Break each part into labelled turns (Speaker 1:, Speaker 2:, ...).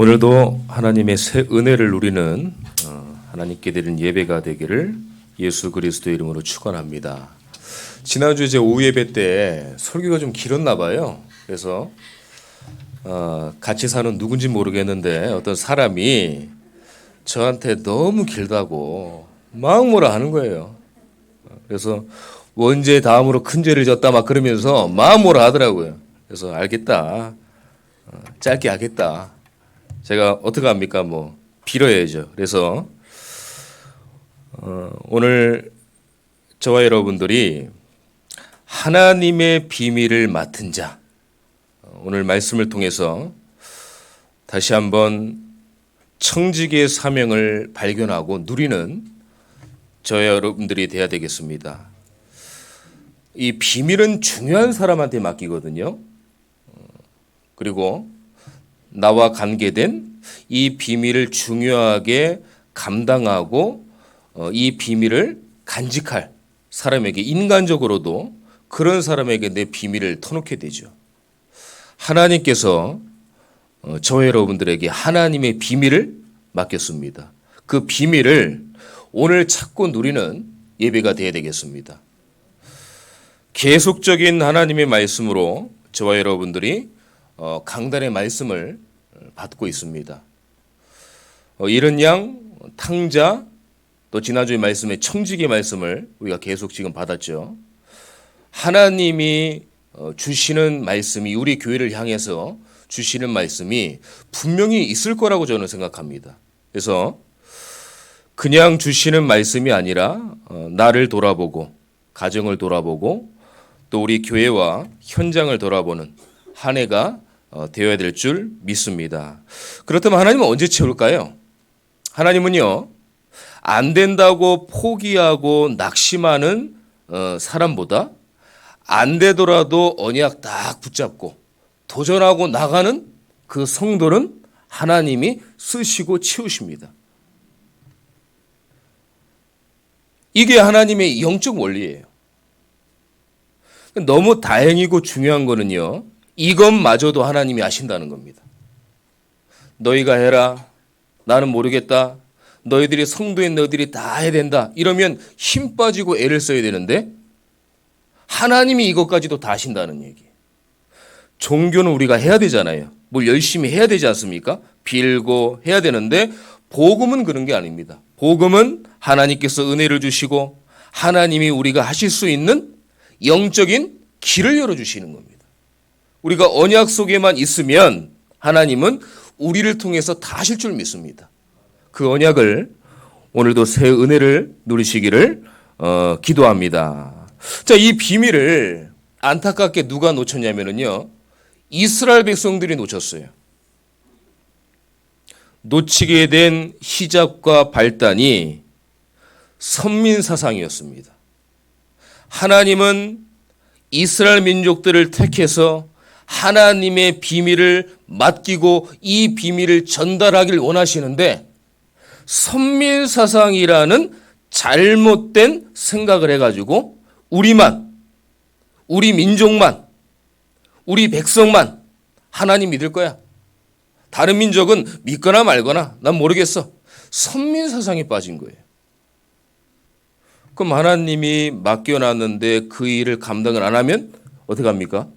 Speaker 1: 오늘도 하나님의 새 은혜를 누리는 하나님께 드리는 예배가 되기를 예수 그리스도의 이름으로 축원합니다. 지난주 제 오후 예배 때 설교가 좀 길었나 봐요. 그래서 같이 사는 누군지 모르겠는데 어떤 사람이 저한테 너무 길다고 막 뭐라 하는 거예요. 그래서 원죄 다음으로 큰 죄를 졌다 막 그러면서 막 뭐라 하더라고요. 그래서 알겠다. 짧게 하겠다. 제가 어떻게 합니까? 빌어야죠. 그래서 오늘 저와 여러분들이 하나님의 비밀을 맡은 자, 오늘 말씀을 통해서 다시 한번 청지기의 사명을 발견하고 누리는 저와 여러분들이 돼야 되겠습니다. 이 비밀은 중요한 사람한테 맡기거든요. 그리고 나와 관계된 이 비밀을 중요하게 감당하고 이 비밀을 간직할 사람에게, 인간적으로도 그런 사람에게 내 비밀을 터놓게 되죠. 하나님께서 저와 여러분들에게 하나님의 비밀을 맡겼습니다. 그 비밀을 오늘 찾고 누리는 예배가 되어야 되겠습니다. 계속적인 하나님의 말씀으로 저와 여러분들이 강단의 말씀을 받고 있습니다. 이런 양, 탕자, 또 지난주에 말씀에 청지기의 말씀을 우리가 계속 지금 받았죠. 하나님이 주시는 말씀이, 우리 교회를 향해서 주시는 말씀이 분명히 있을 거라고 저는 생각합니다. 그래서 그냥 주시는 말씀이 아니라 나를 돌아보고, 가정을 돌아보고, 또 우리 교회와 현장을 돌아보는 한 해가 되어야 될 줄 믿습니다. 그렇다면 하나님은 언제 채울까요? 하나님은요, 안 된다고 포기하고 낙심하는 사람보다 안 되더라도 언약 딱 붙잡고 도전하고 나가는 그 성도는 하나님이 쓰시고 치우십니다. 이게 하나님의 영적 원리예요. 너무 다행이고 중요한 거는요, 이것마저도 하나님이 아신다는 겁니다. 너희가 해라. 나는 모르겠다. 너희들이 성도인 너희들이 다 해야 된다. 이러면 힘 빠지고 애를 써야 되는데 하나님이 이것까지도 다 아신다는 얘기예요. 종교는 우리가 해야 되잖아요. 뭘 열심히 해야 되지 않습니까? 빌고 해야 되는데 복음은 그런 게 아닙니다. 복음은 하나님께서 은혜를 주시고 하나님이 우리가 하실 수 있는 영적인 길을 열어주시는 겁니다. 우리가 언약 속에만 있으면 하나님은 우리를 통해서 다 하실 줄 믿습니다. 그 언약을 오늘도 새 은혜를 누리시기를 기도합니다. 자, 이 비밀을 안타깝게 누가 놓쳤냐면요, 이스라엘 백성들이 놓쳤어요. 놓치게 된 시작과 발단이 선민사상이었습니다. 하나님은 이스라엘 민족들을 택해서 하나님의 비밀을 맡기고 이 비밀을 전달하길 원하시는데 선민사상이라는 잘못된 생각을 해가지고 우리만, 우리 민족만, 우리 백성만 하나님 믿을 거야. 다른 민족은 믿거나 말거나 난 모르겠어. 선민사상에 빠진 거예요. 그럼 하나님이 맡겨놨는데 그 일을 감당을 안 하면 어떻게 합니까?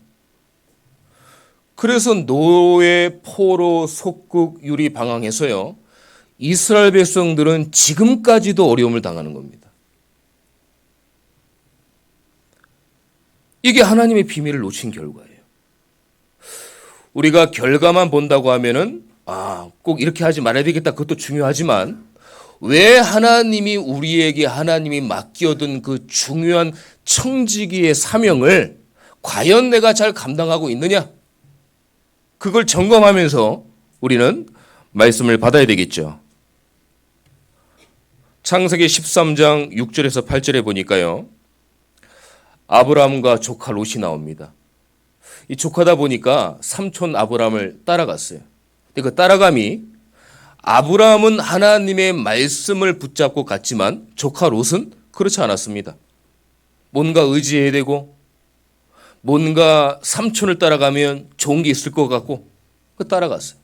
Speaker 1: 그래서 노예, 포로, 속국, 유리 방황해서요, 이스라엘 백성들은 지금까지도 어려움을 당하는 겁니다. 이게 하나님의 비밀을 놓친 결과예요. 우리가 결과만 본다고 하면은 꼭 이렇게 하지 말아야 되겠다. 그것도 중요하지만 왜 하나님이 우리에게 하나님이 맡겨둔 그 중요한 청지기의 사명을 과연 내가 잘 감당하고 있느냐? 그걸 점검하면서 우리는 말씀을 받아야 되겠죠. 창세기 13장 6절에서 8절에 보니까요, 아브라함과 조카 롯이 나옵니다. 이 조카다 보니까 삼촌 아브라함을 따라갔어요. 근데 그 따라감이 아브라함은 하나님의 말씀을 붙잡고 갔지만 조카 롯은 그렇지 않았습니다. 뭔가 의지해야 되고 뭔가 삼촌을 따라가면 좋은 게 있을 것 같고 따라갔어요.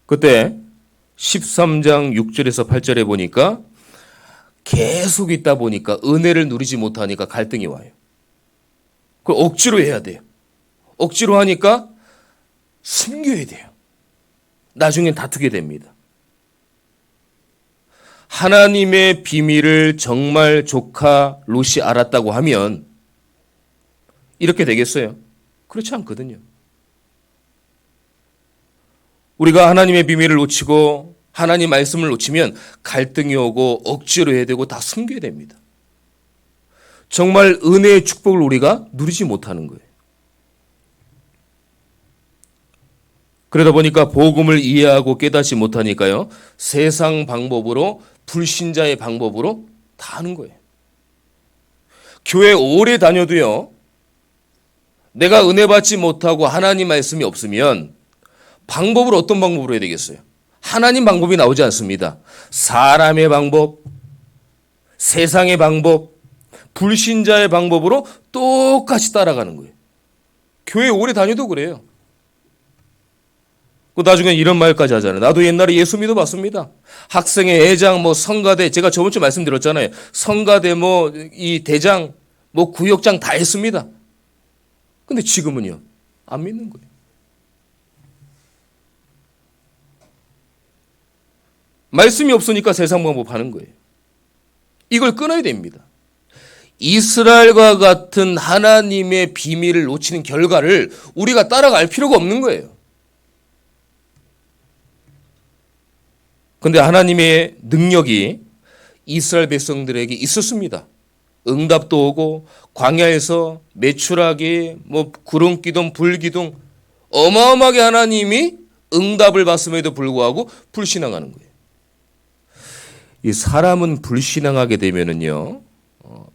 Speaker 1: 그때 13장 6절에서 8절에 보니까 계속 있다 보니까 은혜를 누리지 못하니까 갈등이 와요. 그걸 억지로 해야 돼요. 억지로 하니까 숨겨야 돼요. 나중엔 다투게 됩니다. 하나님의 비밀을 정말 조카 롯이 알았다고 하면 이렇게 되겠어요? 그렇지 않거든요. 우리가 하나님의 비밀을 놓치고 하나님 말씀을 놓치면 갈등이 오고 억지로 해야 되고 다 숨겨야 됩니다. 정말 은혜의 축복을 우리가 누리지 못하는 거예요. 그러다 보니까 복음을 이해하고 깨닫지 못하니까요. 세상 방법으로 불신자의 방법으로 다 하는 거예요. 교회 오래 다녀도요. 내가 은혜 받지 못하고 하나님 말씀이 없으면 방법을 어떤 방법으로 해야 되겠어요? 하나님 방법이 나오지 않습니다. 사람의 방법, 세상의 방법, 불신자의 방법으로 똑같이 따라가는 거예요. 교회 오래 다녀도 그래요. 나중에 이런 말까지 하잖아요. 나도 옛날에 예수 믿어봤습니다. 학생회, 회장, 성가대, 제가 저번 주에 말씀드렸잖아요. 성가대, 이 대장, 구역장 다 했습니다. 근데 지금은요, 안 믿는 거예요. 말씀이 없으니까 세상 방법 하는 거예요. 이걸 끊어야 됩니다. 이스라엘과 같은 하나님의 비밀을 놓치는 결과를 우리가 따라갈 필요가 없는 거예요. 그런데 하나님의 능력이 이스라엘 백성들에게 있었습니다. 응답도 오고 광야에서 메추라기, 구름기둥, 불기둥 어마어마하게 하나님이 응답을 받음에도 불구하고 불신앙하는 거예요. 이 사람은 불신앙하게 되면은요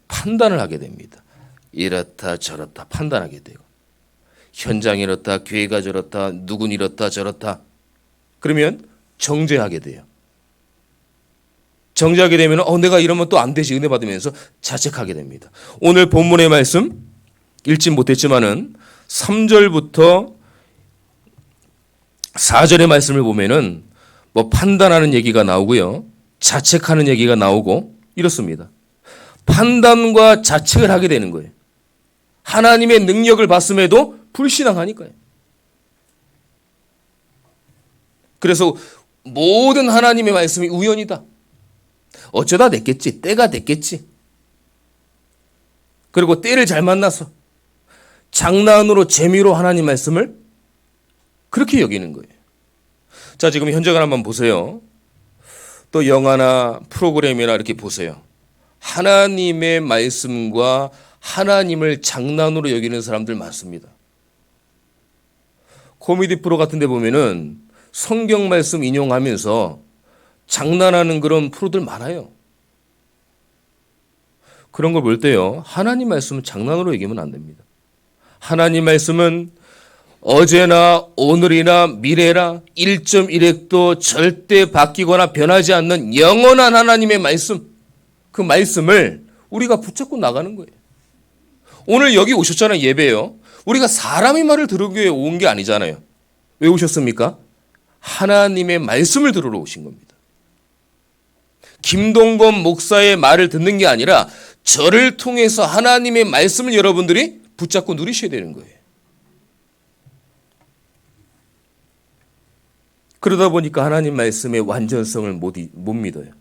Speaker 1: 판단을 하게 됩니다. 이렇다 저렇다 판단하게 되고 현장이 이렇다 교회가 저렇다 누군 이렇다 저렇다 그러면 정죄하게 돼요. 정죄하게 되면 내가 이러면 또 안 되지 은혜 받으면서 자책하게 됩니다. 오늘 본문의 말씀 읽지 못했지만은 3절부터 4절의 말씀을 보면은 판단하는 얘기가 나오고요. 자책하는 얘기가 나오고 이렇습니다. 판단과 자책을 하게 되는 거예요. 하나님의 능력을 봤음에도 불신앙하니까요. 그래서 모든 하나님의 말씀이 우연이다. 어쩌다 됐겠지. 때가 됐겠지. 그리고 때를 잘 만나서 장난으로 재미로 하나님 말씀을 그렇게 여기는 거예요. 자, 지금 현장을 한번 보세요. 또 영화나 프로그램이나 이렇게 보세요. 하나님의 말씀과 하나님을 장난으로 여기는 사람들 많습니다. 코미디 프로 같은 데 보면은 성경 말씀 인용하면서 장난하는 그런 프로들 많아요. 그런 걸 볼 때요. 하나님 말씀은 장난으로 얘기하면 안 됩니다. 하나님 말씀은 어제나 오늘이나 미래나 1.1핵도 절대 바뀌거나 변하지 않는 영원한 하나님의 말씀, 그 말씀을 우리가 붙잡고 나가는 거예요. 오늘 여기 오셨잖아요. 예배요. 우리가 사람의 말을 들으기 위해 온 게 아니잖아요. 왜 오셨습니까? 하나님의 말씀을 들으러 오신 겁니다. 김동건 목사의 말을 듣는 게 아니라 저를 통해서 하나님의 말씀을 여러분들이 붙잡고 누리셔야 되는 거예요. 그러다 보니까 하나님 말씀의 완전성을 못 믿어요.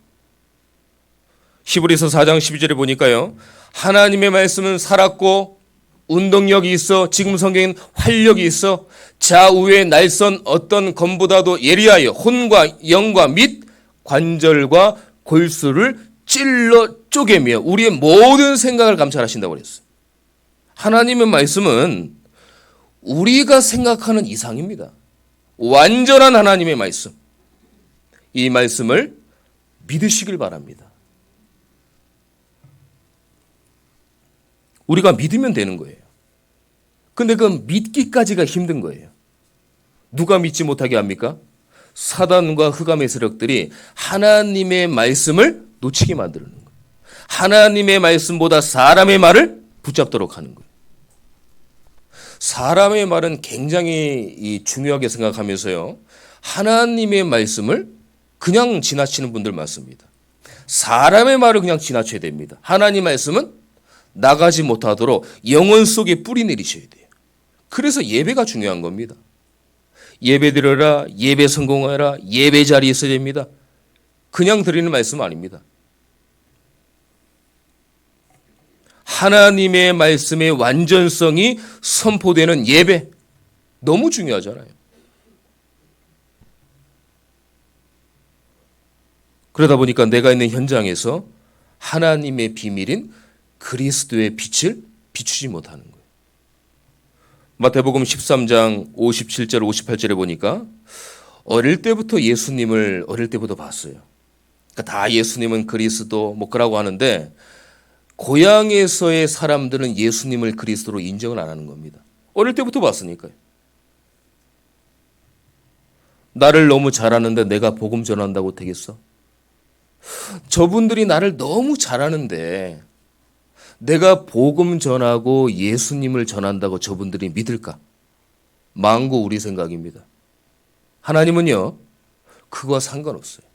Speaker 1: 히브리서 4장 12절에 보니까요. 하나님의 말씀은 살았고 운동력이 있어 지금 성경엔 활력이 있어 좌우의 날선 어떤 검보다도 예리하여 혼과 영과 및 관절과 골수를 찔러 쪼개며 우리의 모든 생각을 감찰하신다고 그랬어요. 하나님의 말씀은 우리가 생각하는 이상입니다. 완전한 하나님의 말씀. 이 말씀을 믿으시길 바랍니다. 우리가 믿으면 되는 거예요. 근데 그 믿기까지가 힘든 거예요. 누가 믿지 못하게 합니까? 사단과 흑암의 세력들이 하나님의 말씀을 놓치게 만드는 거예요. 하나님의 말씀보다 사람의 말을 붙잡도록 하는 거예요. 사람의 말은 굉장히 중요하게 생각하면서요. 하나님의 말씀을 그냥 지나치는 분들 많습니다. 사람의 말을 그냥 지나쳐야 됩니다. 하나님 말씀은 나가지 못하도록 영혼 속에 뿌리 내리셔야 돼요. 그래서 예배가 중요한 겁니다. 예배 드려라, 예배 성공하라, 예배 자리에 있어야 됩니다. 그냥 드리는 말씀 아닙니다. 하나님의 말씀의 완전성이 선포되는 예배, 너무 중요하잖아요. 그러다 보니까 내가 있는 현장에서 하나님의 비밀인 그리스도의 빛을 비추지 못하는 거예요. 마태복음 13장 57절 58절에 보니까 어릴 때부터 예수님을 어릴 때부터 봤어요. 그러니까 다 예수님은 그리스도 뭐 그라고 하는데 고향에서의 사람들은 예수님을 그리스도로 인정을 안 하는 겁니다. 어릴 때부터 봤으니까요. 나를 너무 잘하는데 내가 복음 전한다고 되겠어? 저분들이 나를 너무 잘하는데 내가 복음 전하고 예수님을 전한다고 저분들이 믿을까? 망고 우리 생각입니다. 하나님은요, 그거와 상관없어요.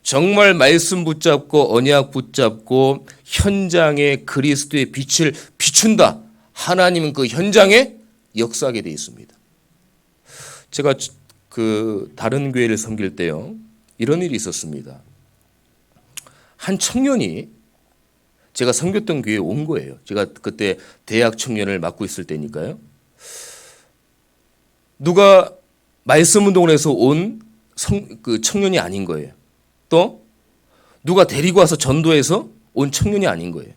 Speaker 1: 정말 말씀 붙잡고 언약 붙잡고 현장에 그리스도의 빛을 비춘다. 하나님은 그 현장에 역사하게 되어 있습니다. 제가 다른 교회를 섬길 때요, 이런 일이 있었습니다. 한 청년이 제가 섬겼던 교회에 온 거예요. 제가 그때 대학 청년을 맡고 있을 때니까요. 누가 말씀 운동을 해서 온 그 청년이 아닌 거예요. 또 누가 데리고 와서 전도해서 온 청년이 아닌 거예요.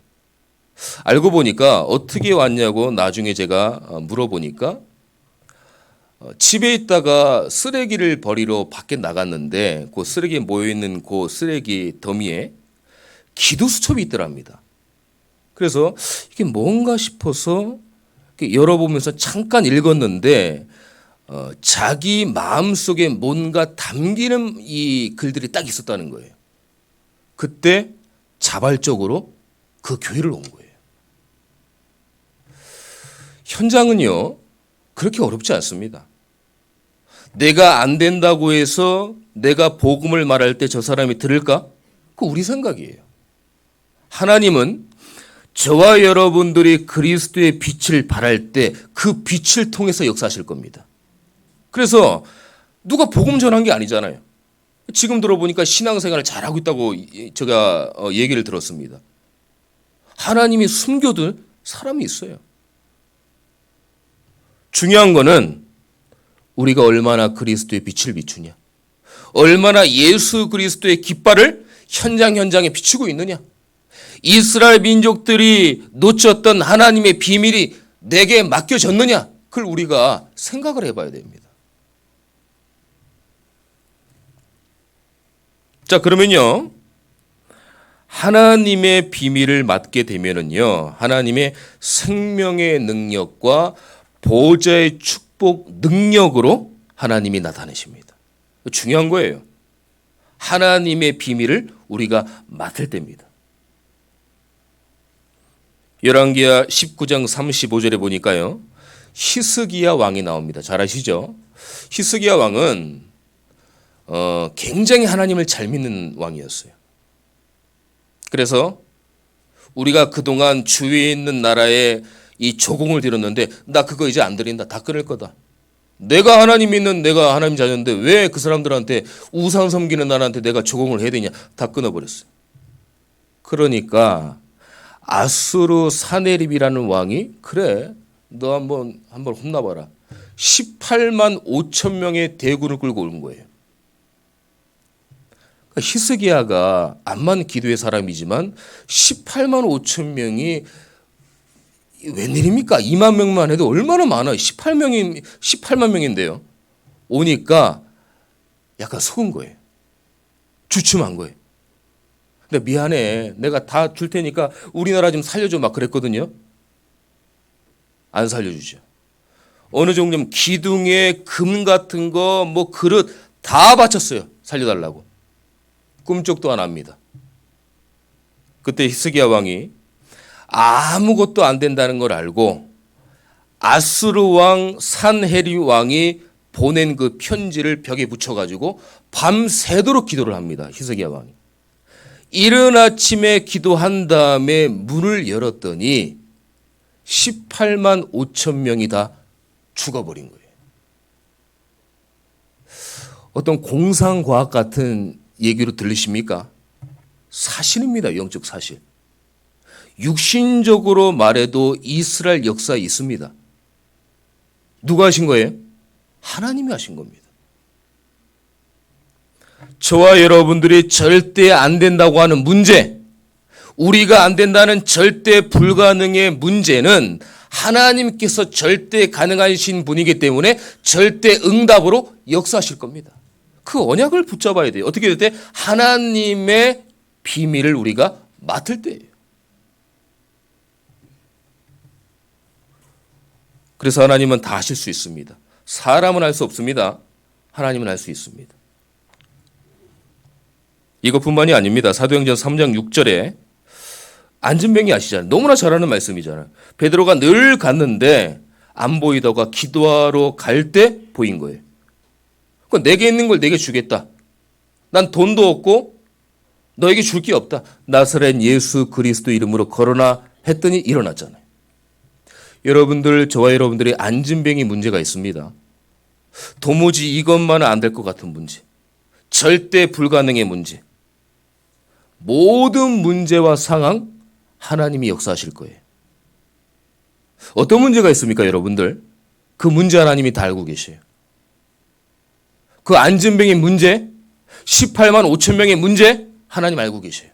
Speaker 1: 알고 보니까 어떻게 왔냐고 나중에 제가 물어보니까 집에 있다가 쓰레기를 버리러 밖에 나갔는데 그 쓰레기에 모여있는 그 쓰레기 더미에 기도 수첩이 있더랍니다. 그래서 이게 뭔가 싶어서 열어보면서 잠깐 읽었는데 자기 마음속에 뭔가 담기는 이 글들이 딱 있었다는 거예요. 그때 자발적으로 그 교회를 온 거예요. 현장은요, 그렇게 어렵지 않습니다. 내가 안 된다고 해서 내가 복음을 말할 때 저 사람이 들을까? 그거 우리 생각이에요. 하나님은 저와 여러분들이 그리스도의 빛을 발할 때 그 빛을 통해서 역사하실 겁니다. 그래서 누가 복음 전한 게 아니잖아요. 지금 들어보니까 신앙생활을 잘하고 있다고 제가 얘기를 들었습니다. 하나님이 숨겨둔 사람이 있어요. 중요한 거는 우리가 얼마나 그리스도의 빛을 비추냐, 얼마나 예수 그리스도의 깃발을 현장에 비추고 있느냐. 이스라엘 민족들이 놓쳤던 하나님의 비밀이 내게 맡겨졌느냐, 그걸 우리가 생각을 해봐야 됩니다. 자, 그러면요, 하나님의 비밀을 맡게 되면은요, 하나님의 생명의 능력과 보좌의 축복 능력으로 하나님이 나타내십니다. 중요한 거예요. 하나님의 비밀을 우리가 맡을 때입니다. 열왕기하 19장 35절에 보니까요, 히스기야 왕이 나옵니다. 잘 아시죠? 히스기야 왕은 굉장히 하나님을 잘 믿는 왕이었어요. 그래서 우리가 그동안 주위에 있는 나라에 이 조공을 드렸는데 나 그거 이제 안 드린다. 다 끊을 거다. 내가 하나님 믿는 내가 하나님 자녀인데 왜 그 사람들한테 우상 섬기는 나라한테 내가 조공을 해야 되냐. 다 끊어버렸어요. 그러니까 아수르 사네립이라는 왕이 그래 너 한번 혼나봐라. 18만 5천 명의 대군을 끌고 온 거예요. 히스기야가 암만 기도의 사람이지만 18만 5천 명이 웬일입니까? 2만 명만 해도 얼마나 많아요. 18만 명인데요. 오니까 약간 속은 거예요. 주춤한 거예요. 근데 미안해. 내가 다 줄 테니까 우리나라 좀 살려줘 막 그랬거든요. 안 살려주죠. 어느 정도면 기둥에 금 같은 거 뭐 그릇 다 바쳤어요. 살려달라고. 꿈쩍도 안 합니다. 그때 히스기야 왕이 아무것도 안 된다는 걸 알고 아수르 왕 산헤립 왕이 보낸 그 편지를 벽에 붙여가지고 밤새도록 기도를 합니다. 히스기야 왕이. 이른 아침에 기도한 다음에 문을 열었더니 18만 5천 명이 다 죽어버린 거예요. 어떤 공상과학 같은 얘기로 들리십니까? 사실입니다. 영적 사실. 육신적으로 말해도 이스라엘 역사에 있습니다. 누가 하신 거예요? 하나님이 하신 겁니다. 저와 여러분들이 절대 안 된다고 하는 문제, 우리가 안 된다는 절대 불가능의 문제는 하나님께서 절대 가능하신 분이기 때문에 절대 응답으로 역사하실 겁니다. 그 언약을 붙잡아야 돼요. 어떻게 될 때? 하나님의 비밀을 우리가 맡을 때예요. 그래서 하나님은 다 하실 수 있습니다. 사람은 할 수 없습니다. 하나님은 할 수 있습니다. 이것뿐만이 아닙니다. 사도행전 3장 6절에 안진뱅이 아시잖아요. 너무나 잘 아는 말씀이잖아요. 베드로가 늘 갔는데 안 보이다가 기도하러 갈 때 보인 거예요. 내게 있는 걸 내게 주겠다. 난 돈도 없고 너에게 줄 게 없다. 나사렛 예수 그리스도 이름으로 걸어라 했더니 일어났잖아요. 여러분들, 저와 여러분들의 안진뱅이 문제가 있습니다. 도무지 이것만은 안 될 것 같은 문제. 절대 불가능의 문제. 모든 문제와 상황 하나님이 역사하실 거예요. 어떤 문제가 있습니까, 여러분들? 그 문제 하나님이 다 알고 계셔요. 그 안진뱅이 문제, 18만 5천 명의 문제 하나님 알고 계셔요.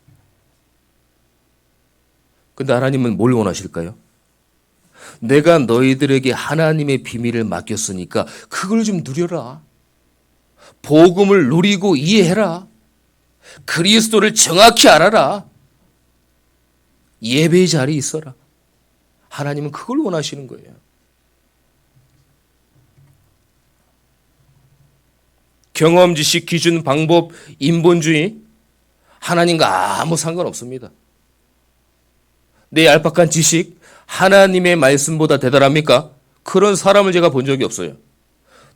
Speaker 1: 근데 하나님은 뭘 원하실까요? 내가 너희들에게 하나님의 비밀을 맡겼으니까 그걸 좀 누려라. 복음을 누리고 이해해라. 그리스도를 정확히 알아라. 예배의 자리에 있어라. 하나님은 그걸 원하시는 거예요. 경험, 지식, 기준, 방법, 인본주의 하나님과 아무 상관없습니다. 내 얄팍한 지식 하나님의 말씀보다 대단합니까? 그런 사람을 제가 본 적이 없어요.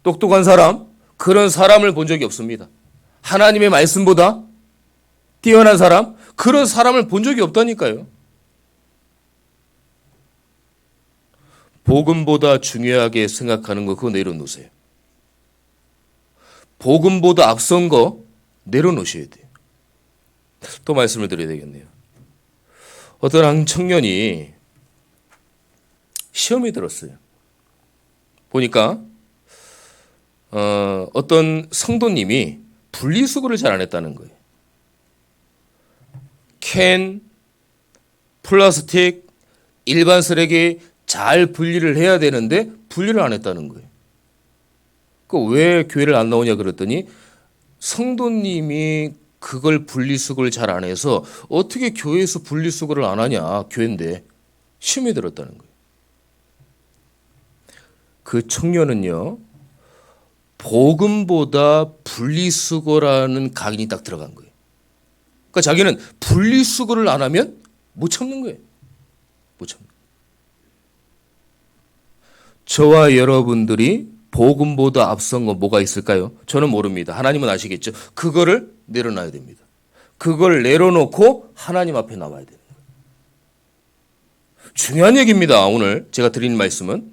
Speaker 1: 똑똑한 사람, 그런 사람을 본 적이 없습니다. 하나님의 말씀보다 뛰어난 사람, 그런 사람을 본 적이 없다니까요. 복음보다 중요하게 생각하는 거 그거 내려놓으세요. 복음보다 앞선 거 내려놓으셔야 돼요. 또 말씀을 드려야 되겠네요. 어떤 한 청년이 시험에 들었어요. 보니까 어떤 성도님이 분리수거를 잘 안 했다는 거예요. 캔, 플라스틱, 일반 쓰레기 잘 분리를 해야 되는데 분리를 안 했다는 거예요. 왜 교회를 안 나오냐 그랬더니 성도님이 그걸 분리수거를 잘 안 해서 어떻게 교회에서 분리수거를 안 하냐, 교회인데 시험에 들었다는 거예요. 그 청년은요, 복음보다 분리수거라는 각인이 딱 들어간 거예요. 그러니까 자기는 분리수거를 안 하면 못 참는 거예요. 못 참는 거예요. 저와 여러분들이 복음보다 앞선 건 뭐가 있을까요? 저는 모릅니다. 하나님은 아시겠죠? 그거를 내려놔야 됩니다. 그걸 내려놓고 하나님 앞에 나와야 되는 거예요. 중요한 얘기입니다. 오늘 제가 드리는 말씀은.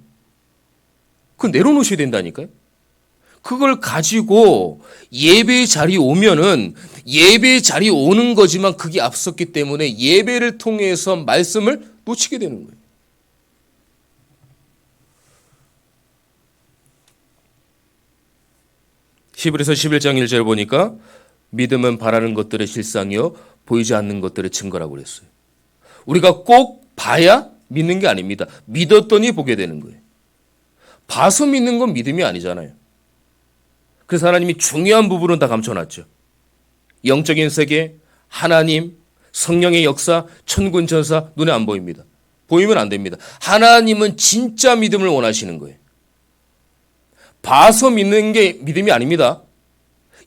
Speaker 1: 그걸 내려놓으셔야 된다니까요. 그걸 가지고 예배의 자리에 오면은 예배의 자리에 오는 거지만 그게 앞섰기 때문에 예배를 통해서 말씀을 놓치게 되는 거예요. 히브리서 11장 1절 보니까 믿음은 바라는 것들의 실상이요 보이지 않는 것들의 증거라고 그랬어요. 우리가 꼭 봐야 믿는 게 아닙니다. 믿었더니 보게 되는 거예요. 봐서 믿는 건 믿음이 아니잖아요. 그래서 하나님이 중요한 부분은 다 감춰놨죠. 영적인 세계, 하나님, 성령의 역사, 천군 천사 눈에 안 보입니다. 보이면 안 됩니다. 하나님은 진짜 믿음을 원하시는 거예요. 봐서 믿는 게 믿음이 아닙니다.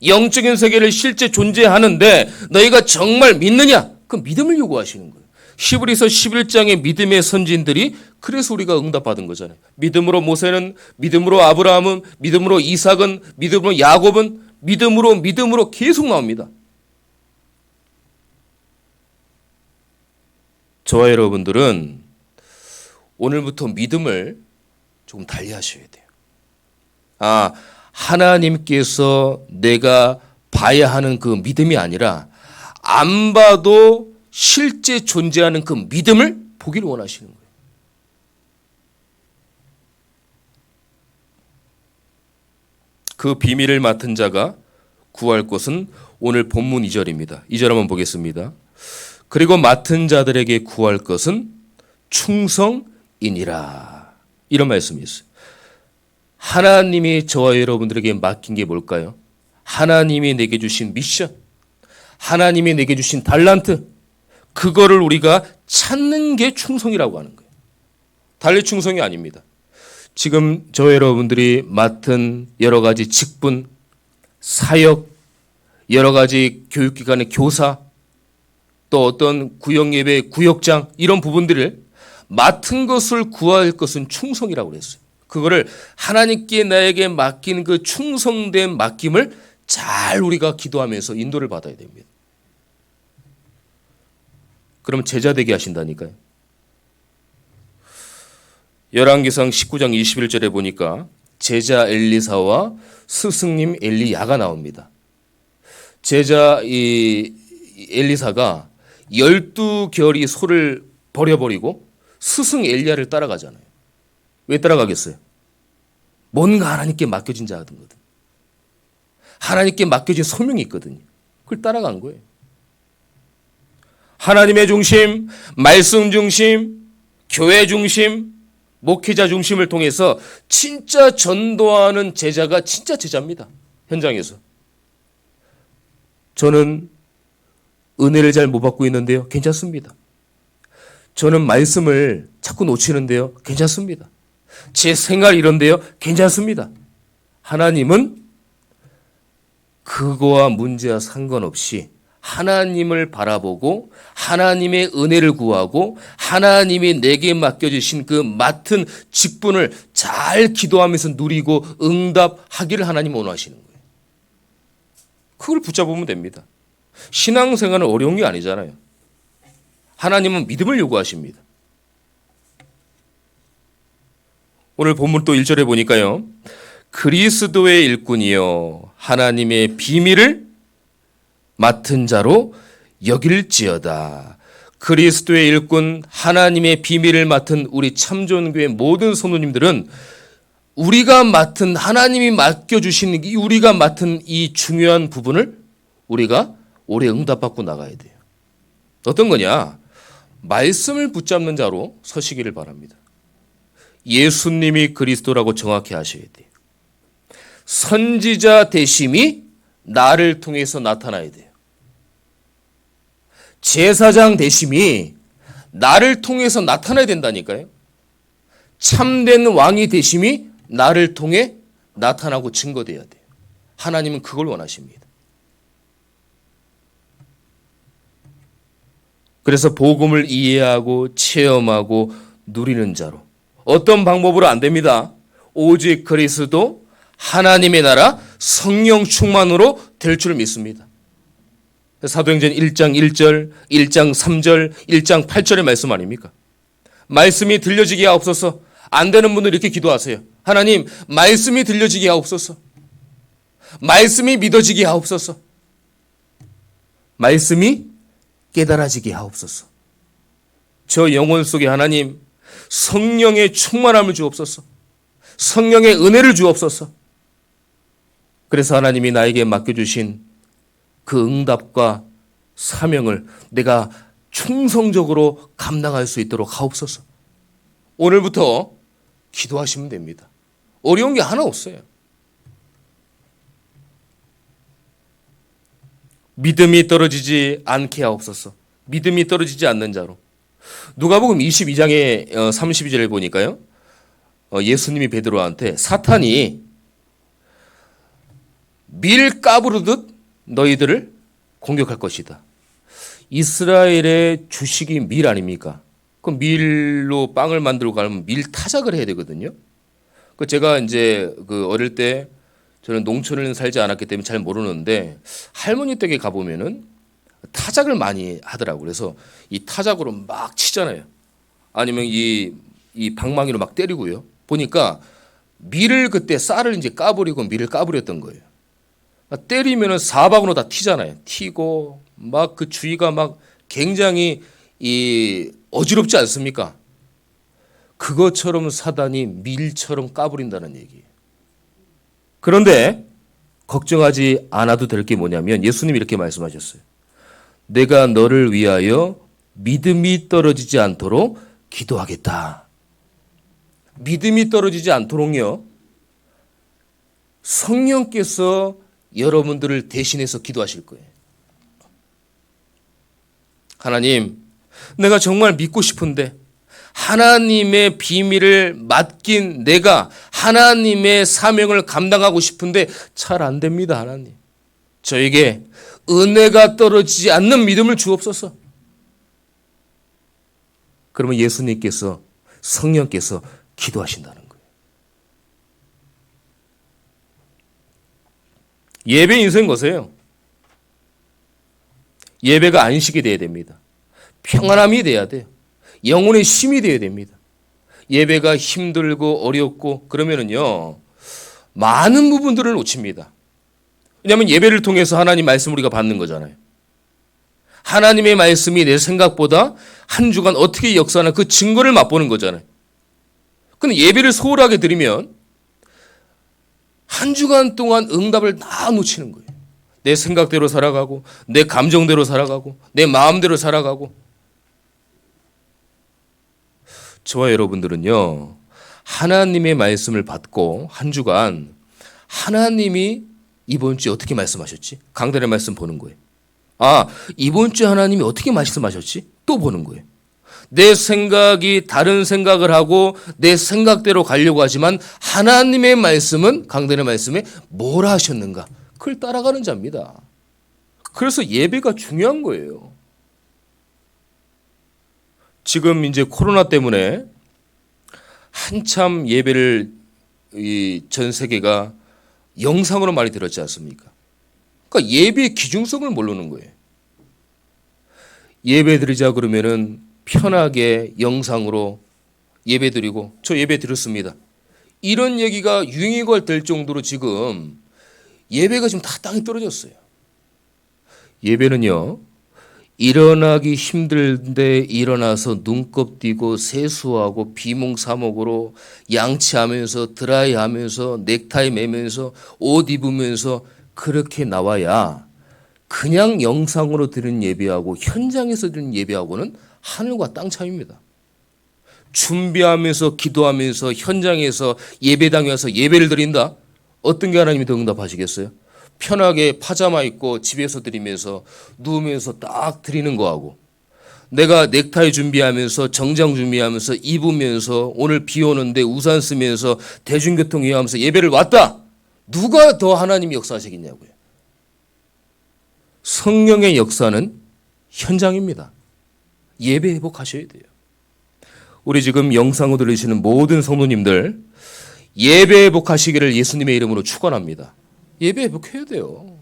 Speaker 1: 영적인 세계를 실제 존재하는데 너희가 정말 믿느냐? 그 믿음을 요구하시는 거예요. 히브리서 11장의 믿음의 선진들이 그래서 우리가 응답받은 거잖아요. 믿음으로 모세는, 믿음으로 아브라함은, 믿음으로 이삭은, 믿음으로 야곱은, 믿음으로 계속 나옵니다. 저와 여러분들은 오늘부터 믿음을 조금 달리하셔야 돼요. 하나님께서 내가 봐야 하는 그 믿음이 아니라 안 봐도 실제 존재하는 그 믿음을 보기를 원하시는 거예요. 그 비밀을 맡은 자가 구할 것은 오늘 본문 2절입니다. 2절 한번 보겠습니다. 그리고 맡은 자들에게 구할 것은 충성이니라. 이런 말씀이 있어요. 하나님이 저와 여러분들에게 맡긴 게 뭘까요? 하나님이 내게 주신 미션, 하나님이 내게 주신 달란트, 그거를 우리가 찾는 게 충성이라고 하는 거예요. 달리 충성이 아닙니다. 지금 저와 여러분들이 맡은 여러 가지 직분, 사역, 여러 가지 교육기관의 교사, 또 어떤 구역예배, 구역장 이런 부분들을 맡은 것을 구할 것은 충성이라고 그랬어요. 그거를 하나님께 나에게 맡긴 그 충성된 맡김을 잘 우리가 기도하면서 인도를 받아야 됩니다. 그럼 제자 되게 하신다니까요. 열왕기상 19장 21절에 보니까 제자 엘리사와 스승님 엘리야가 나옵니다. 제자 엘리사가 12결의 소를 버려버리고 스승 엘리야를 따라가잖아요. 왜 따라가겠어요? 뭔가 하나님께 맡겨진 자거든. 하나님께 맡겨진 소명이 있거든요. 그걸 따라간 거예요. 하나님의 중심, 말씀 중심, 교회 중심, 목회자 중심을 통해서 진짜 전도하는 제자가 진짜 제자입니다. 현장에서. 저는 은혜를 잘 못 받고 있는데요. 괜찮습니다. 저는 말씀을 자꾸 놓치는데요. 괜찮습니다. 제 생활 이런데요. 괜찮습니다. 하나님은 그거와 문제와 상관없이 하나님을 바라보고 하나님의 은혜를 구하고 하나님이 내게 맡겨주신 그 맡은 직분을 잘 기도하면서 누리고 응답하기를 하나님 원하시는 거예요. 그걸 붙잡으면 됩니다. 신앙생활은 어려운 게 아니잖아요. 하나님은 믿음을 요구하십니다. 오늘 본문 또 1절에 보니까요. 그리스도의 일꾼이요 하나님의 비밀을 맡은 자로 여길지어다. 그리스도의 일꾼 하나님의 비밀을 맡은 우리 참존교회 모든 성도님들은 우리가 맡은 하나님이 맡겨주신 우리가 맡은 이 중요한 부분을 우리가 오래 응답받고 나가야 돼요. 어떤 거냐? 말씀을 붙잡는 자로 서시기를 바랍니다. 예수님이 그리스도라고 정확히 아셔야 돼요. 선지자 되심이 나를 통해서 나타나야 돼요. 제사장 되심이 나를 통해서 나타나야 된다니까요. 참된 왕이 되심이 나를 통해 나타나고 증거돼야 돼요. 하나님은 그걸 원하십니다. 그래서 복음을 이해하고 체험하고 누리는 자로 어떤 방법으로 안 됩니다. 오직 그리스도 하나님의 나라 성령 충만으로 될 줄 믿습니다. 사도행전 1장 1절, 1장 3절, 1장 8절의 말씀 아닙니까? 말씀이 들려지게 하옵소서. 안 되는 분들 이렇게 기도하세요. 하나님, 말씀이 들려지게 하옵소서. 말씀이 믿어지게 하옵소서. 말씀이 깨달아지게 하옵소서. 저 영혼 속에 하나님 성령의 충만함을 주옵소서. 성령의 은혜를 주옵소서. 그래서 하나님이 나에게 맡겨주신 그 응답과 사명을 내가 충성적으로 감당할 수 있도록 하옵소서. 오늘부터 기도하시면 됩니다. 어려운 게 하나 없어요. 믿음이 떨어지지 않게 하옵소서. 믿음이 떨어지지 않는 자로. 누가복음 22장의 32절을 보니까요. 예수님이 베드로한테 사탄이 밀 까부르듯 너희들을 공격할 것이다. 이스라엘의 주식이 밀 아닙니까? 그 밀로 빵을 만들고 가면 밀 타작을 해야 되거든요. 그 제가 이제 그 어릴 때 저는 농촌에 살지 않았기 때문에 잘 모르는데 할머니 댁에 가보면은 타작을 많이 하더라고요. 그래서 이 타작으로 막 치잖아요. 아니면 이 방망이로 막 때리고요. 보니까 밀을 그때 쌀을 이제 까버리고 밀을 까버렸던 거예요. 때리면은 사방으로 다 튀잖아요. 튀고 막 그 주위가 막 굉장히 이 어지럽지 않습니까? 그것처럼 사단이 밀처럼 까버린다는 얘기예요. 그런데 걱정하지 않아도 될 게 뭐냐면 예수님이 이렇게 말씀하셨어요. 내가 너를 위하여 믿음이 떨어지지 않도록 기도하겠다. 믿음이 떨어지지 않도록요. 성령께서 여러분들을 대신해서 기도하실 거예요. 하나님, 내가 정말 믿고 싶은데 하나님의 비밀을 맡긴 내가 하나님의 사명을 감당하고 싶은데 잘 안 됩니다, 하나님. 저에게 은혜가 떨어지지 않는 믿음을 주옵소서. 그러면 예수님께서 성령께서 기도하신다는 거예요. 예배 인생 거세요. 예배가 안식이 돼야 됩니다. 평안함이 돼야 돼요. 영혼의 쉼이 돼야 됩니다. 예배가 힘들고 어렵고 그러면은요 많은 부분들을 놓칩니다. 왜냐하면 예배를 통해서 하나님 말씀 우리가 받는 거잖아요. 하나님의 말씀이 내 생각보다 한 주간 어떻게 역사하나 그 증거를 맛보는 거잖아요. 근데 예배를 소홀하게 드리면 한 주간 동안 응답을 다 놓치는 거예요. 내 생각대로 살아가고 내 감정대로 살아가고 내 마음대로 살아가고. 저와 여러분들은요 하나님의 말씀을 받고 한 주간 하나님이 이번 주에 어떻게 말씀하셨지? 강단의 말씀 보는 거예요. 아, 이번 주에 하나님이 어떻게 말씀하셨지? 또 보는 거예요. 내 생각이 다른 생각을 하고 내 생각대로 가려고 하지만 하나님의 말씀은 강단의 말씀에 뭘 하셨는가? 그걸 따라가는 자입니다. 그래서 예배가 중요한 거예요. 지금 이제 코로나 때문에 한참 예배를 전 세계가 영상으로 많이 들었지 않습니까? 그러니까 예배의 기중성을 모르는 거예요. 예배 드리자 그러면은 편하게 영상으로 예배 드리고 저 예배 드렸습니다. 이런 얘기가 유행어가 될 정도로 지금 예배가 지금 다 땅에 떨어졌어요. 예배는요. 일어나기 힘들데 일어나서 눈곱 띄고 세수하고 비몽사몽으로 양치하면서 드라이하면서 넥타이 매면서 옷 입으면서 그렇게 나와야 그냥 영상으로 드리는 예배하고 현장에서 드리는 예배하고는 하늘과 땅 차이입니다. 준비하면서 기도하면서 현장에서 예배당에 와서 예배를 드린다? 어떤 게 하나님이 더 응답하시겠어요? 편하게 파자마 입고 집에서 드리면서 누우면서 딱 드리는 거하고 내가 넥타이 준비하면서 정장 준비하면서 입으면서 오늘 비 오는데 우산 쓰면서 대중교통 이용하면서 예배를 왔다. 누가 더 하나님이 역사하시겠냐고요. 성령의 역사는 현장입니다. 예배 회복하셔야 돼요. 우리 지금 영상으로 들으시는 모든 성도님들 예배 회복하시기를 예수님의 이름으로 축원합니다. 예배 회복해야 돼요.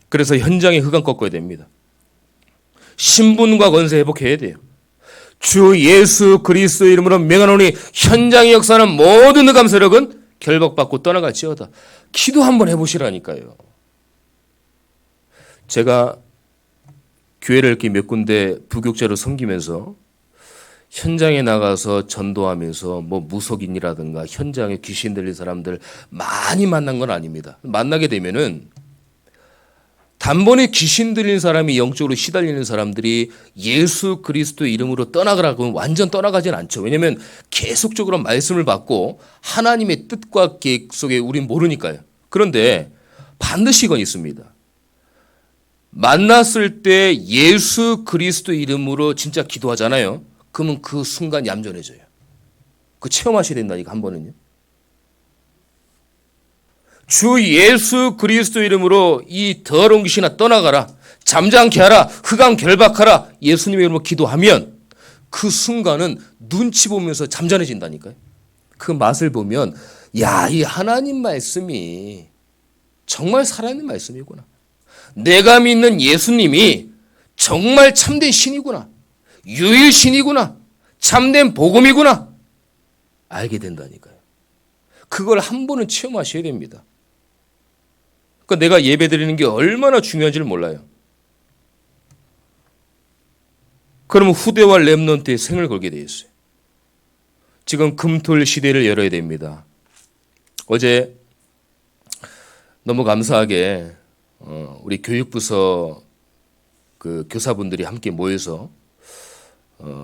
Speaker 1: 그래서 현장의 흑암 꺾어야 됩니다. 신분과 권세 회복해야 돼요. 주 예수 그리스도 이름으로 명하노니 현장의 역사는 모든 흑암 세력은 결박받고 떠나갈지어다. 기도 한번 해보시라니까요. 제가 교회를 이렇게 몇 군데 부교육자로 섬기면서 현장에 나가서 전도하면서 뭐 무속인이라든가 현장에 귀신 들린 사람들 많이 만난 건 아닙니다. 만나게 되면은 단번에 귀신 들린 사람이 영적으로 시달리는 사람들이 예수 그리스도 이름으로 떠나가라고 하면 완전 떠나가진 않죠. 왜냐하면 계속적으로 말씀을 받고 하나님의 뜻과 계획 속에 우린 모르니까요. 그런데 반드시 이건 있습니다. 만났을 때 예수 그리스도 이름으로 진짜 기도하잖아요. 그러면 그 순간 얌전해져요. 그 체험하셔야 된다니까 한 번은요. 주 예수 그리스도 이름으로 이 더러운 귀신아 떠나가라. 잠잠케 하라. 흑암 결박하라. 예수님의 이름으로 기도하면 그 순간은 눈치 보면서 잠잠해진다니까요. 그 맛을 보면 야, 이 하나님 말씀이 정말 살아있는 말씀이구나. 내가 믿는 예수님이 정말 참된 신이구나. 유일 신이구나. 참된 복음이구나. 알게 된다니까요. 그걸 한 번은 체험하셔야 됩니다. 그러니까 내가 예배 드리는 게 얼마나 중요한지를 몰라요. 그러면 후대와 렘넌트의 생을 걸게 되어 있어요. 지금 금토일 시대를 열어야 됩니다. 어제 너무 감사하게 우리 교육부서 그 교사분들이 함께 모여서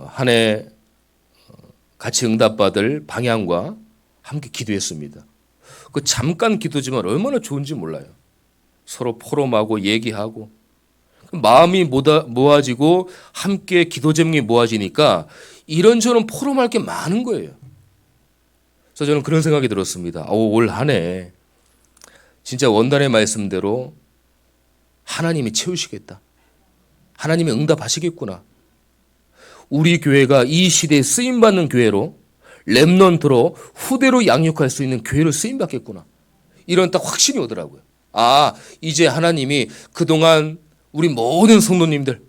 Speaker 1: 한 해 같이 응답받을 방향과 함께 기도했습니다. 그 잠깐 기도지만 얼마나 좋은지 몰라요. 서로 포럼하고 얘기하고 마음이 모아지고 함께 기도 제목이 모아지니까 이런저런 포럼할 게 많은 거예요. 그래서 저는 그런 생각이 들었습니다. 올 한 해 진짜 원단의 말씀대로 하나님이 채우시겠다. 하나님이 응답하시겠구나. 우리 교회가 이 시대에 쓰임받는 교회로 렘넌트로 후대로 양육할 수 있는 교회로 쓰임받겠구나. 이런 딱 확신이 오더라고요. 이제 하나님이 그동안 우리 모든 성도님들,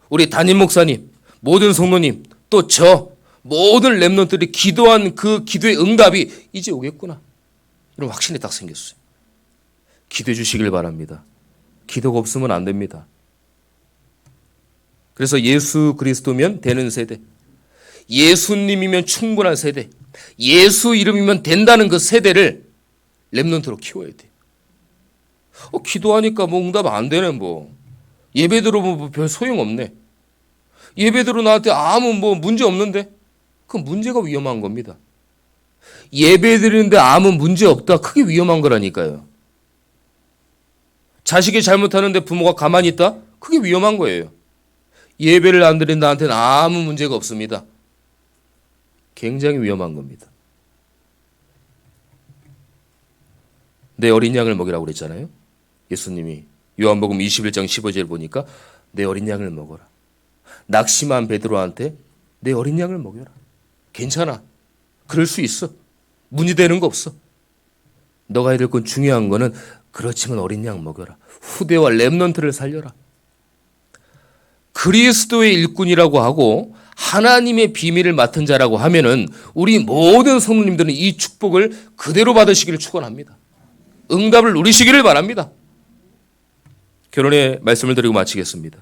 Speaker 1: 우리 담임 목사님, 모든 성도님, 또 저 모든 렘넌트들이 기도한 그 기도의 응답이 이제 오겠구나. 이런 확신이 딱 생겼어요. 기도해 주시길 바랍니다. 기도가 없으면 안 됩니다. 그래서 예수 그리스도면 되는 세대, 예수님이면 충분한 세대, 예수 이름이면 된다는 그 세대를 렘넌트로 키워야 돼요. 기도하니까 뭐 응답 안 되네 뭐. 예배 들어보면 별 소용없네. 예배 들어 나한테 아무 뭐 문제 없는데? 그 문제가 위험한 겁니다. 예배 드리는데 아무 문제 없다. 크게 위험한 거라니까요. 자식이 잘못하는데 부모가 가만히 있다? 그게 위험한 거예요. 예배를 안 드린 나한테는 아무 문제가 없습니다. 굉장히 위험한 겁니다. 내 어린 양을 먹이라고 그랬잖아요. 예수님이 요한복음 21장 15절 보니까 내 어린 양을 먹어라. 낙심한 베드로한테 내 어린 양을 먹여라. 괜찮아. 그럴 수 있어. 문제되는 거 없어. 너가 해야 될 건 중요한 거는 그렇지만 어린 양 먹여라. 후대와 렘넌트를 살려라. 그리스도의 일꾼이라고 하고 하나님의 비밀을 맡은 자라고 하면은 우리 모든 성도님들은 이 축복을 그대로 받으시기를 축원합니다. 응답을 누리시기를 바랍니다. 결론의 말씀을 드리고 마치겠습니다.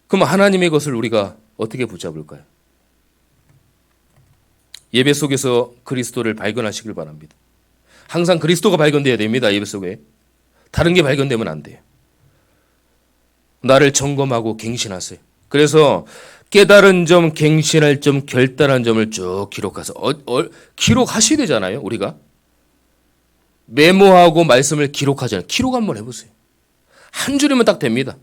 Speaker 1: 그럼 하나님의 것을 우리가 어떻게 붙잡을까요? 예배 속에서 그리스도를 발견하시길 바랍니다. 항상 그리스도가 발견돼야 됩니다. 예배 속에. 다른 게 발견되면 안 돼요. 나를 점검하고 갱신하세요. 그래서 깨달은 점, 갱신할 점, 결단한 점을 쭉 기록해서 기록하셔야 되잖아요. 우리가. 메모하고 말씀을 기록하잖아요. 기록 한번 해보세요. 한 줄이면 딱 됩니다.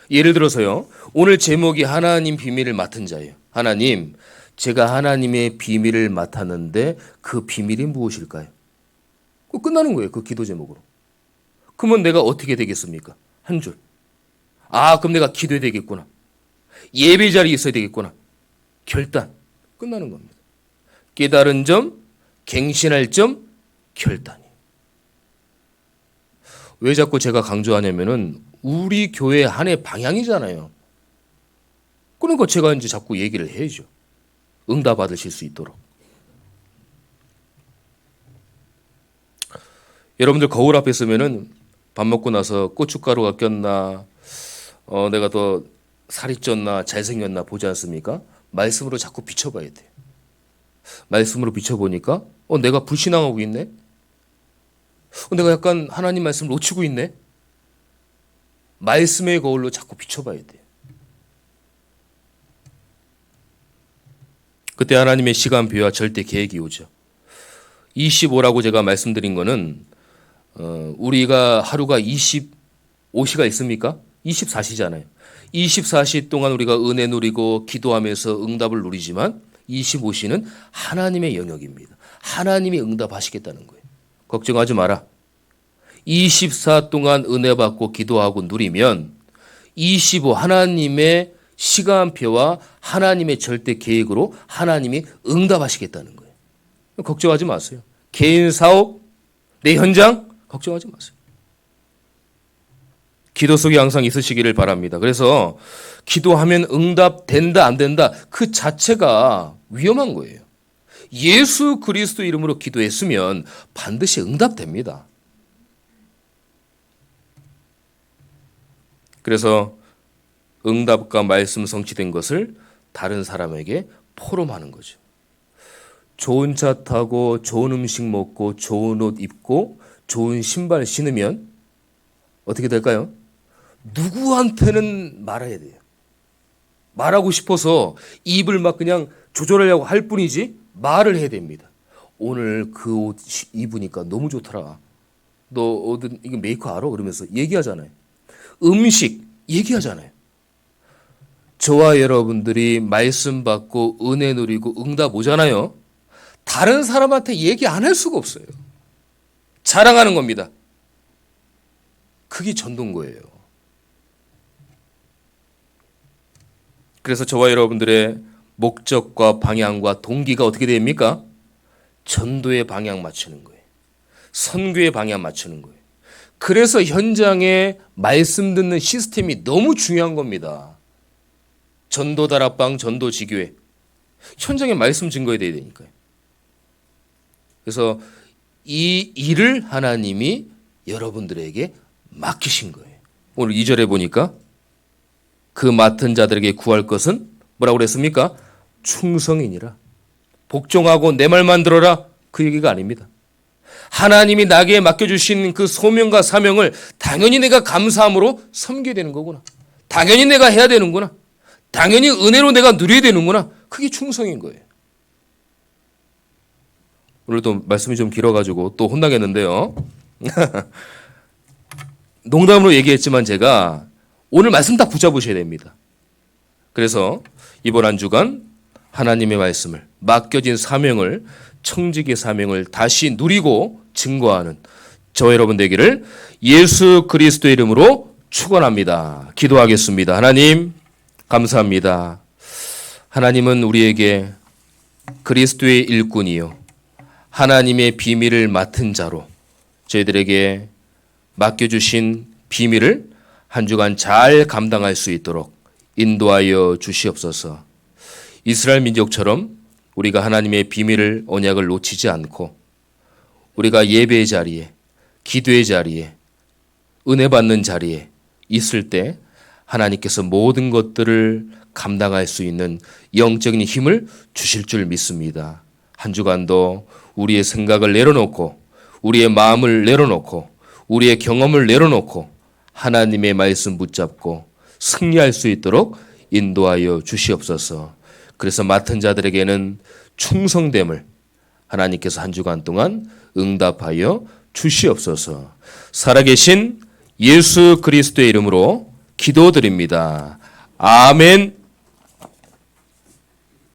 Speaker 1: 예를 들어서요. 오늘 제목이 하나님 비밀을 맡은 자예요. 하나님, 제가 하나님의 비밀을 맡았는데 그 비밀이 무엇일까요? 그거 끝나는 거예요. 그 기도 제목으로. 그러면 내가 어떻게 되겠습니까? 한 줄. 그럼 내가 기도해야 되겠구나. 예배 자리에 있어야 되겠구나. 결단. 끝나는 겁니다. 깨달은 점, 갱신할 점, 결단이. 왜 자꾸 제가 강조하냐면은 우리 교회 한 해 방향이잖아요. 그러니까 제가 이제 자꾸 얘기를 해야죠. 응답 받으실 수 있도록. 여러분들 거울 앞에 서면은 밥 먹고 나서 고춧가루가 꼈나, 내가 더 살이 쪘나, 잘생겼나 보지 않습니까? 말씀으로 자꾸 비춰봐야 돼요. 말씀으로 비춰보니까, 내가 불신앙하고 있네? 내가 약간 하나님 말씀을 놓치고 있네? 말씀의 거울로 자꾸 비춰봐야 돼요. 그때 하나님의 시간표와 절대 계획이 오죠. 25라고 제가 말씀드린 거는 우리가 하루가 25시가 있습니까? 24시잖아요. 24시 동안 우리가 은혜 누리고 기도하면서 응답을 누리지만 25시는 하나님의 영역입니다. 하나님이 응답하시겠다는 거예요. 걱정하지 마라. 24 동안 은혜 받고 기도하고 누리면 25 하나님의 시간표와 하나님의 절대 계획으로 하나님이 응답하시겠다는 거예요. 걱정하지 마세요. 개인 사업, 내 현장 걱정하지 마세요. 기도 속에 항상 있으시기를 바랍니다. 그래서 기도하면 응답된다 안 된다 그 자체가 위험한 거예요. 예수 그리스도 이름으로 기도했으면 반드시 응답됩니다. 그래서 응답과 말씀 성취된 것을 다른 사람에게 포럼하는 거죠. 좋은 차 타고 좋은 음식 먹고 좋은 옷 입고 좋은 신발 신으면 어떻게 될까요? 누구한테는 말해야 돼요. 말하고 싶어서 입을 막 그냥 조절하려고 할 뿐이지 말을 해야 됩니다. 오늘 그 옷 입으니까 너무 좋더라. 너 이거 메이커 알아? 그러면서 얘기하잖아요. 음식 얘기하잖아요. 저와 여러분들이 말씀 받고 은혜 누리고 응답 오잖아요. 다른 사람한테 얘기 안 할 수가 없어요. 자랑하는 겁니다. 그게 전도인 거예요. 그래서 저와 여러분들의 목적과 방향과 동기가 어떻게 됩니까? 전도의 방향 맞추는 거예요. 선교의 방향 맞추는 거예요. 그래서 현장에 말씀 듣는 시스템이 너무 중요한 겁니다. 전도 다락방, 전도 지교회. 현장에 말씀 증거해야 되니까요. 그래서 이 일을 하나님이 여러분들에게 맡기신 거예요. 오늘 2절에 보니까 그 맡은 자들에게 구할 것은 뭐라고 그랬습니까? 충성이니라. 복종하고 내 말만 들어라. 그 얘기가 아닙니다. 하나님이 나에게 맡겨주신 그 소명과 사명을 당연히 내가 감사함으로 섬겨야 되는 거구나. 당연히 내가 해야 되는구나. 당연히 은혜로 내가 누려야 되는구나. 그게 충성인 거예요. 오늘도 말씀이 좀 길어가지고 또 혼나겠는데요. 농담으로 얘기했지만 제가 오늘 말씀 다 붙잡으셔야 됩니다. 그래서 이번 한 주간 하나님의 말씀을 맡겨진 사명을 청지기 사명을 다시 누리고 증거하는 저와 여러분 되기를 예수 그리스도의 이름으로 축원합니다. 기도하겠습니다. 하나님 감사합니다. 하나님은 우리에게 그리스도의 일꾼이요 하나님의 비밀을 맡은 자로 저희들에게 맡겨주신 비밀을 한 주간 잘 감당할 수 있도록 인도하여 주시옵소서. 이스라엘 민족처럼 우리가 하나님의 비밀을 언약을 놓치지 않고 우리가 예배의 자리에 기도의 자리에 은혜 받는 자리에 있을 때 하나님께서 모든 것들을 감당할 수 있는 영적인 힘을 주실 줄 믿습니다. 한 주간도 우리의 생각을 내려놓고 우리의 마음을 내려놓고 우리의 경험을 내려놓고 하나님의 말씀 붙잡고 승리할 수 있도록 인도하여 주시옵소서. 그래서 맡은 자들에게는 충성됨을 하나님께서 한 주간 동안 응답하여 주시옵소서. 살아계신 예수 그리스도의 이름으로 기도드립니다. 아멘.